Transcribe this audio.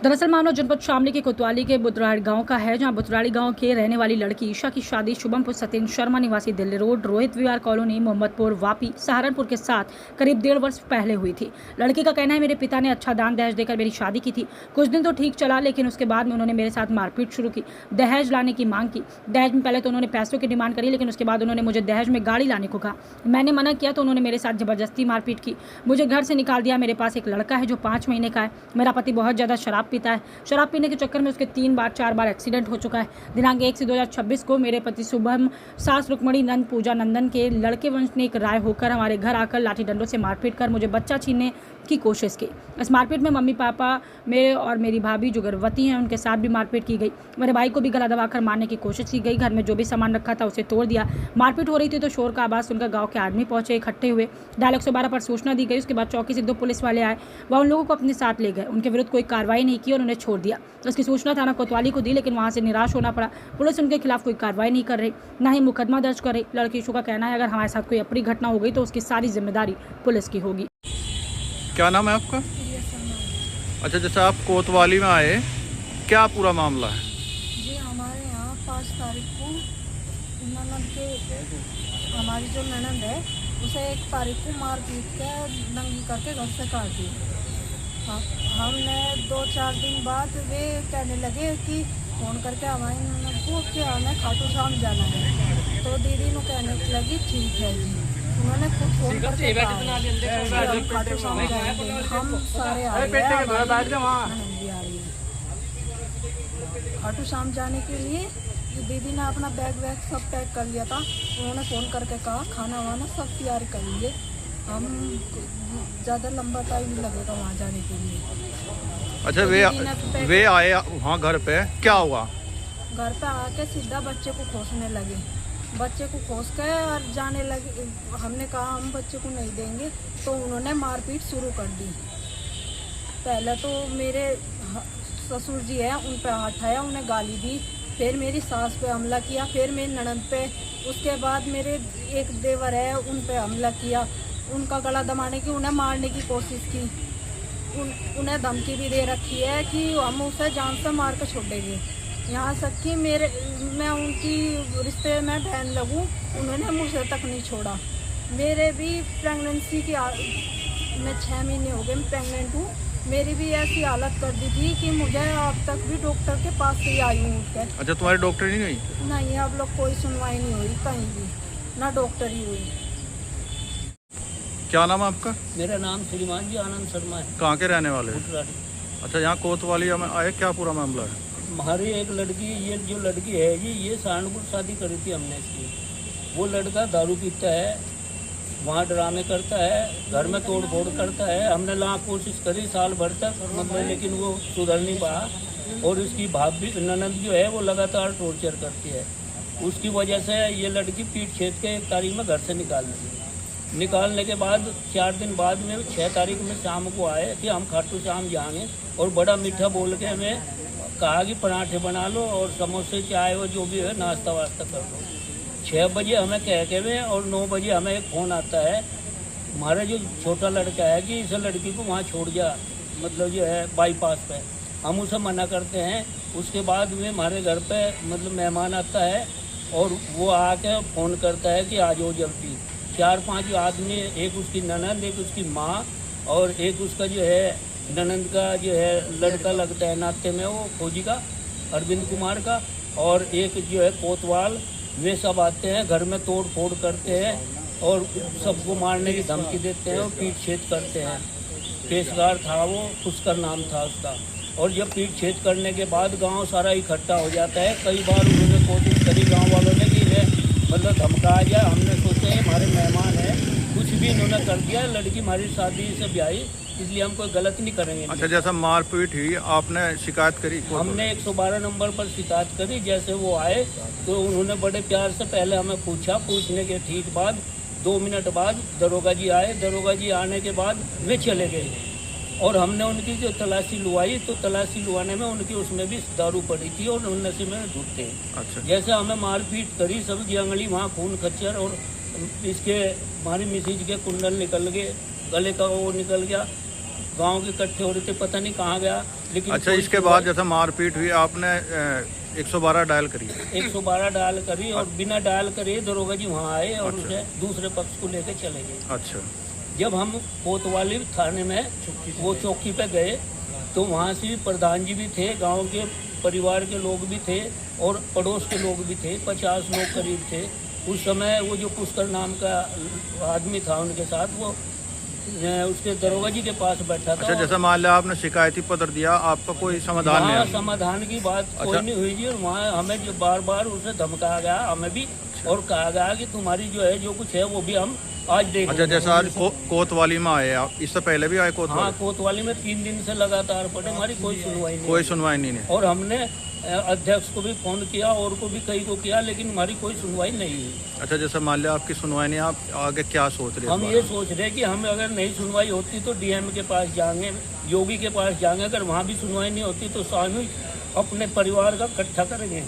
दरअसल मामला जनपद शामली के कोतवाली के बुतराड़ी गांव का है, जहां बुतराड़ी गांव के रहने वाली लड़की ईशा की शादी शुभमपुर सत्येंद्र शर्मा निवासी दिल्ली रोड रोहित विहार कॉलोनी मोहम्मदपुर वापी सहारनपुर के साथ करीब 1.5 वर्ष पहले हुई थी। लड़की का कहना है मेरे पिता ने अच्छा दान दहेज देकर मेरी शादी की थी। कुछ दिन तो ठीक चला, लेकिन उसके बाद में उन्होंने मेरे साथ मारपीट शुरू की, दहेज लाने की मांग की। दहेज में पहले तो उन्होंने पैसों की डिमांड करी, लेकिन उसके बाद उन्होंने मुझे दहेज में गाड़ी लाने को कहा। मैंने मना किया तो उन्होंने मेरे साथ जबरदस्ती मारपीट की, मुझे घर से निकाल दिया। मेरे पास एक लड़का है जो 5 महीने का है। मेरा पति बहुत ज़्यादा शराब पीता है। शराब पीने के चक्कर में उसके 3-4 बार एक्सीडेंट हो चुका है। दिनांक 1 से 2026 को मेरे पति शुभम सास रुक्मणी नंद पूजा नंदन के लड़के वंश ने एक राय होकर हमारे घर आकर लाठी डंडों से मारपीट कर मुझे बच्चा छीनने की कोशिश की। इस मारपीट में मम्मी पापा मेरे और मेरी भाभी जो गर्भवती हैं उनके साथ भी मारपीट की गई। मेरे भाई को भी गला दबाकर मारने की कोशिश की गई। घर में जो भी सामान रखा था उसे तोड़ दिया। मारपीट हो रही थी तो शोर का आवाज़ सुनकर गाँव के आदमी पहुंचे, इकट्ठे हुए। डायल 112 पर सूचना दी गई। उसके बाद चौकी से 2 पुलिस वाले आए, वह उन लोगों को अपने साथ ले गए। उनके विरुद्ध कोई कार्रवाई नहीं की और उन्हें छोड़ दिया। उसकी सूचना थाना कोतवाली को दी, लेकिन वहां से निराश होना पड़ा। पुलिस उनके खिलाफ कोई कार्रवाई नहीं कर रही, ना ही मुकदमा दर्ज कर रही। लड़की ईशू का कहना है अगर हमारे साथ कोई अप्रिय घटना हो गई तो उसकी सारी जिम्मेदारी पुलिस की होगी। क्या नाम है आपका? अच्छा, जैसे आप कोतवाली में आए, क्या पूरा मामला है? जी, हमारे यहाँ 5 तारीख को ननद के हमारी जो ननद है उसे 1 तारीख को मार पीट के नंगी करके घर से काट दी। हमने 2-4 दिन बाद वे कहने लगे कि फ़ोन करके हमारी ननद को कि हमें खाटू श्याम जाना है। तो दीदी ने कहने लगी ठीक है जी। उन्होंने खुद फ़ोन करके कहा खाटू श्याम जाएंगे, हम सारे आ रहे हैं। खाटू श्याम जाने के लिए दीदी ने अपना बैग वैग सब पैक कर लिया था। उन्होंने फ़ोन करके कहा खाना वाना सब तैयार कर लिए, हम ज़्यादा लंबा टाइम नहीं लगेगा वहाँ जाने के लिए। अच्छा, तो वे आए वहाँ घर पे, क्या हुआ? घर पे आके सीधा बच्चे को खोसने लगे। बच्चे को खोस के और जाने लगे। हमने कहा हम बच्चे को नहीं देंगे, तो उन्होंने मारपीट शुरू कर दी। पहले तो मेरे ससुर जी है उन पे हाथ आया, उन्हें गाली दी। फिर मेरी सास पे हमला किया, फिर मेरी ननद पे। उसके बाद मेरे एक देवर है उन पे हमला किया, उनका गला दबाने की, उन्हें मारने की कोशिश की। उन्हें धमकी भी दे रखी है कि हम उसे जान से मार कर छोड़ेंगे। यहाँ तक कि मैं उनकी रिश्ते में बहन लगूँ, उन्होंने मुझे तक नहीं छोड़ा। मेरे भी प्रेगनेंसी की मैं 6 महीने हो गए प्रेगनेंट हूँ। मेरी भी ऐसी हालत कर दी थी कि मुझे अब तक भी डॉक्टर के पास से ही आई हूँ उठ कर। अच्छा, तुम्हारी डॉक्टर नहीं हुई? नहीं, अब लोग कोई सुनवाई नहीं हुई कहीं भी, ना डॉक्टर ही हुई। क्या नाम है आपका? मेरा नाम श्रीमान जी आनंद शर्मा है। कहाँ के रहने वाले हैं? बुतराड़ी। अच्छा, यहाँ कोतवाली में आए, क्या पूरा मामला है? हमारी एक लड़की, ये जो लड़की है जी, ये सहारनपुर शादी करी थी हमने इसकी। वो लड़का दारू पीता है, वहाँ ड्रामे करता है, घर में तोड़ फोड़ करता है। हमने लाख कोशिश करी साल भर तक, मतलब लेकिन वो सुधर नहीं पाया। और उसकी भाभी ननद जो है वो लगातार टॉर्चर करती है। उसकी वजह से ये लड़की पीट छेद के 1 तारीख में घर से निकालने के बाद 4 दिन बाद में 6 तारीख में शाम को आए कि हम खाटू श्याम जाएंगे। और बड़ा मीठा बोल के हमें कहा कि पराठे बना लो और समोसे चाय और जो भी है नाश्ता वास्ता कर लो। 6 बजे हमें कह के में और 9 बजे हमें एक फ़ोन आता है हमारा जो छोटा लड़का है कि इस लड़की को वहाँ छोड़ जा, मतलब जो है बाईपास पे। हम उसे मना करते हैं। उसके बाद में हमारे घर पे मतलब मेहमान आता है और वो आके फ़ोन करता है कि आ जाओ जल्दी। 4-5 आदमी, एक उसकी ननद, एक उसकी माँ और एक उसका जो है ननद का जो है लड़का लगता है नाते में, वो फौजी का अरविंद कुमार का, और एक जो है कोतवाल। वे सब आते हैं, घर में तोड़ फोड़ करते हैं और सबको मारने की धमकी देते हैं और पीट छेद करते हैं। पेशकार था वो, पुष्कर नाम था उसका। और जब पीट छेद करने के बाद गांव सारा इकट्ठा हो जाता है। कई बार उन्होंने कोशिश करी गांव वालों ने कि इन्हें मतलब धमकाया जाए। हमने सोचे हमारे मेहमान हैं, कुछ भी इन्होंने कर दिया। लड़की हमारी शादी से ब्याही, इसलिए हम कोई गलत नहीं करेंगे। अच्छा, जैसा मारपीट हुई आपने शिकायत करी? हमने 112 नंबर पर शिकायत करी। जैसे वो आए तो उन्होंने बड़े प्यार से पहले हमें पूछने के ठीक बाद 2 मिनट बाद दरोगा जी आए। दरोगा जी आने के बाद वे चले गए और हमने उनकी जो तलाशी लुआई, तो तलाशी लुआने में उनकी उसमें भी दारू पड़ी थी और उन नशे में धुत थे। अच्छा, जैसे हमें मारपीट करी, सब जंगली वहाँ खून खच्चर और इसके हमारी मिसिज के कुंडल निकल गए, गले का वो निकल गया। गांव के इकट्ठे हो रहे थे, पता नहीं कहाँ गया। लेकिन अच्छा, कोई इसके बाद जैसे मारपीट हुई आपने 112 डायल करी? 112 डायल करी और बिना डायल करे दरोगा जी वहाँ आए और उसे दूसरे पक्ष को लेकर चले गए। अच्छा। जब हम कोतवाली थाने में वो चौकी पे गए तो वहाँ से प्रधान जी भी थे, गांव के परिवार के लोग भी थे और पड़ोस के लोग भी थे, 50 लोग करीब थे। उस समय वो जो पुष्कर नाम का आदमी था उनके साथ, वो उसके दरोगा जी के पास बैठा था। अच्छा, जैसे मान लिया आपने शिकायती पत्र दिया, आपका कोई समाधान नहीं वहाँ आया? समाधान की बात कोई नहीं हुई जी। और वहाँ हमें जो बार बार उसे धमकाया गया, हमें भी, और कहा गया कि तुम्हारी जो है जो कुछ है वो भी हम आज देख। अच्छा, जैसे आज कोतवाली में आए आप, इससे पहले भी आए हाँ, कोतवाली? कोतवाली में 3 दिन से लगातार पड़े, हमारी कोई सुनवाई नहीं। कोई सुनवाई नहीं है। और हमने अध्यक्ष को भी फोन किया और को भी कई को किया, लेकिन हमारी कोई सुनवाई नहीं हुई। अच्छा, जैसे मान लिया आपकी सुनवाई नहीं, आप आगे क्या सोच रहे हैं? हम ये सोच रहे हैं कि हम अगर नहीं सुनवाई होती तो डीएम के पास जाएंगे, योगी के पास जाएंगे। अगर वहाँ भी सुनवाई नहीं होती तो सामूहिक अपने परिवार का इकट्ठा करेंगे।